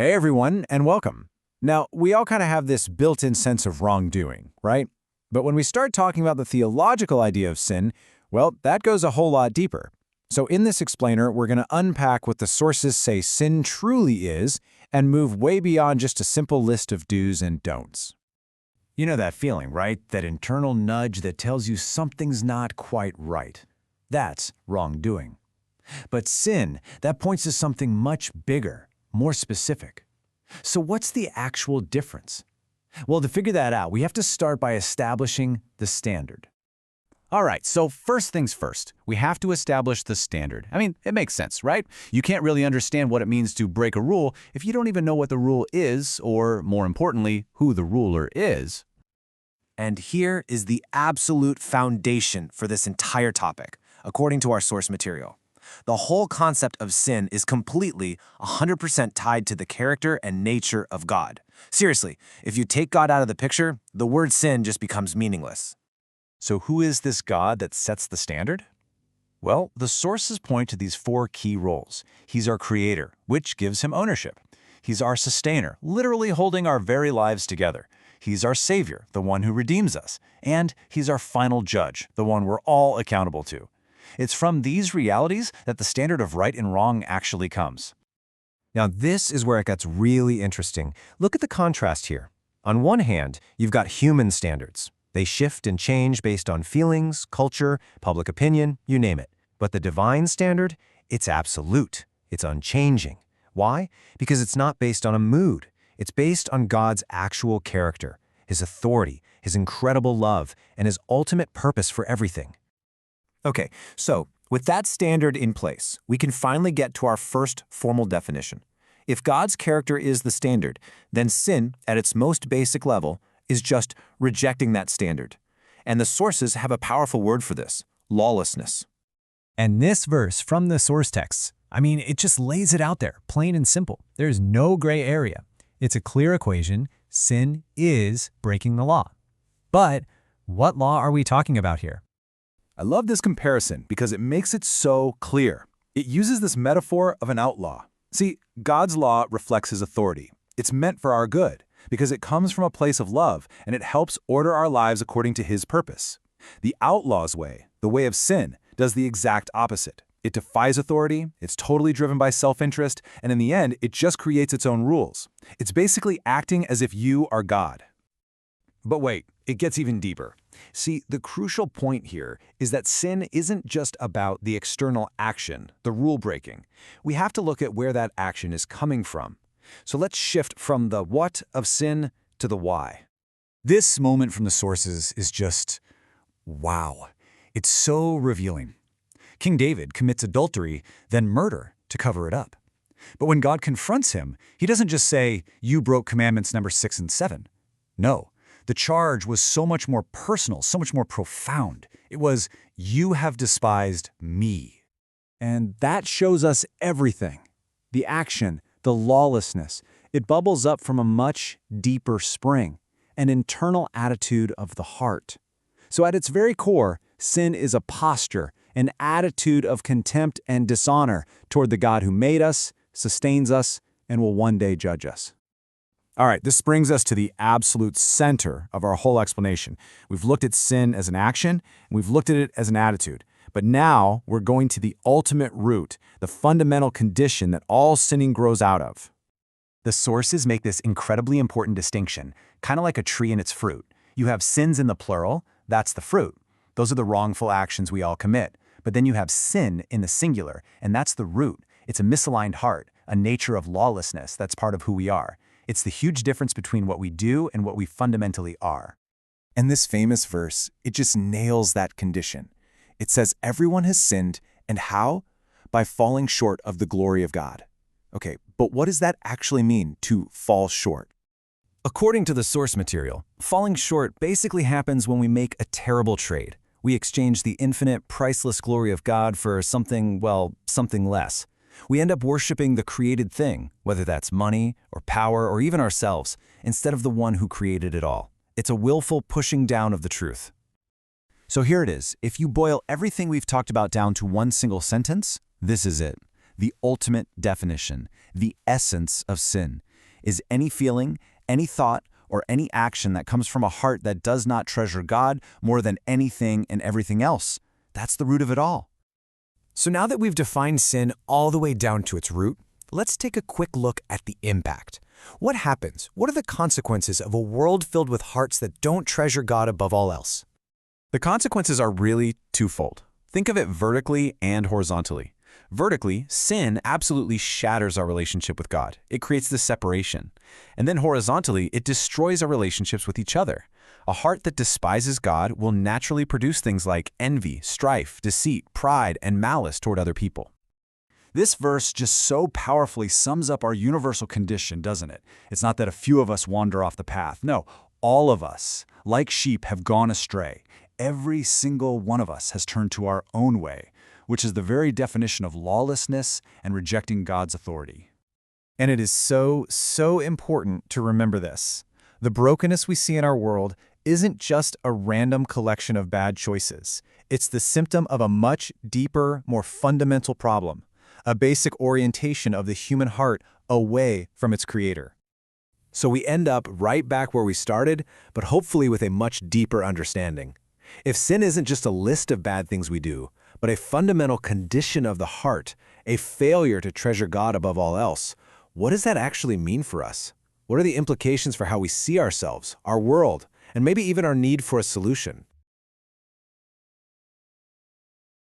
Hey everyone, and welcome. Now, we all kind of have this built-in sense of wrongdoing, right? But when we start talking about the theological idea of sin, well, that goes a whole lot deeper. So in this explainer, we're going to unpack what the sources say sin truly is and move way beyond just a simple list of do's and don'ts. You know that feeling, right? That internal nudge that tells you something's not quite right. That's wrongdoing. But sin, that points to something much bigger, more specific. So what's the actual difference? Well, to figure that out, we have to start by establishing the standard. All right, so first things first, we have to establish the standard. I mean, it makes sense, right? You can't really understand what it means to break a rule if you don't even know what the rule is, or more importantly, who the ruler is. And here is the absolute foundation for this entire topic, according to our source material. The whole concept of sin is completely 100% tied to the character and nature of God. Seriously, if you take God out of the picture, the word sin just becomes meaningless. So who is this God that sets the standard? Well, the sources point to these four key roles. He's our creator, which gives him ownership. He's our sustainer, literally holding our very lives together. He's our savior, the one who redeems us. And he's our final judge, the one we're all accountable to. It's from these realities that the standard of right and wrong actually comes. Now, this is where it gets really interesting. Look at the contrast here. On one hand, you've got human standards. They shift and change based on feelings, culture, public opinion, you name it. But the divine standard, it's absolute. It's unchanging. Why? Because it's not based on a mood. It's based on God's actual character, his authority, his incredible love, and his ultimate purpose for everything. Okay, so with that standard in place, we can finally get to our first formal definition. If God's character is the standard, then sin, at its most basic level, is just rejecting that standard. And the sources have a powerful word for this: lawlessness. And this verse from the source texts, it just lays it out there, plain and simple. There's no gray area. It's a clear equation. Sin is breaking the law. But what law are we talking about here? I love this comparison because it makes it so clear. It uses this metaphor of an outlaw. See, God's law reflects his authority. It's meant for our good because it comes from a place of love and it helps order our lives according to his purpose. The outlaw's way, the way of sin, does the exact opposite. It defies authority, it's totally driven by self-interest, and in the end, it just creates its own rules. It's basically acting as if you are God. But wait, it gets even deeper. See, the crucial point here is that sin isn't just about the external action, the rule breaking. We have to look at where that action is coming from. So let's shift from the what of sin to the why. This moment from the sources is just, wow. It's so revealing. King David commits adultery, then murder to cover it up. But when God confronts him, he doesn't just say, "You broke commandments number 6 and 7. No. The charge was so much more personal, so much more profound. It was, "You have despised me." And that shows us everything. The action, the lawlessness, it bubbles up from a much deeper spring, an internal attitude of the heart. So at its very core, sin is a posture, an attitude of contempt and dishonor toward the God who made us, sustains us, and will one day judge us. All right, this brings us to the absolute center of our whole explanation. We've looked at sin as an action, and we've looked at it as an attitude. But now we're going to the ultimate root, the fundamental condition that all sinning grows out of. The sources make this incredibly important distinction, kind of like a tree and its fruit. You have sins in the plural, that's the fruit. Those are the wrongful actions we all commit. But then you have sin in the singular, and that's the root. It's a misaligned heart, a nature of lawlessness that's part of who we are. It's the huge difference between what we do and what we fundamentally are. And this famous verse, it just nails that condition. It says everyone has sinned, and how? By falling short of the glory of God. Okay, but what does that actually mean, to fall short? According to the source material, falling short basically happens when we make a terrible trade. We exchange the infinite, priceless glory of God for something, well, something less. We end up worshiping the created thing, whether that's money or power or even ourselves, instead of the one who created it all. It's a willful pushing down of the truth. So here it is. If you boil everything we've talked about down to one single sentence, this is it. The ultimate definition, the essence of sin. is any feeling, any thought, or any action that comes from a heart that does not treasure God more than anything and everything else. That's the root of it all. So now that we've defined sin all the way down to its root, let's take a quick look at the impact. What happens? What are the consequences of a world filled with hearts that don't treasure God above all else? The consequences are really twofold. Think of it vertically and horizontally. Vertically, sin absolutely shatters our relationship with God. It creates this separation. And then horizontally, it destroys our relationships with each other. A heart that despises God will naturally produce things like envy, strife, deceit, pride, and malice toward other people. This verse just so powerfully sums up our universal condition, doesn't it? It's not that a few of us wander off the path. No, all of us, like sheep, have gone astray. Every single one of us has turned to our own way, which is the very definition of lawlessness and rejecting God's authority. And it is so important to remember this. The brokenness we see in our world isn't just a random collection of bad choices. It's the symptom of a much deeper, more fundamental problem, a basic orientation of the human heart away from its Creator. So we end up right back where we started, but hopefully with a much deeper understanding. If sin isn't just a list of bad things we do, but a fundamental condition of the heart, a failure to treasure God above all else, what does that actually mean for us? What are the implications for how we see ourselves, our world, and maybe even our need for a solution?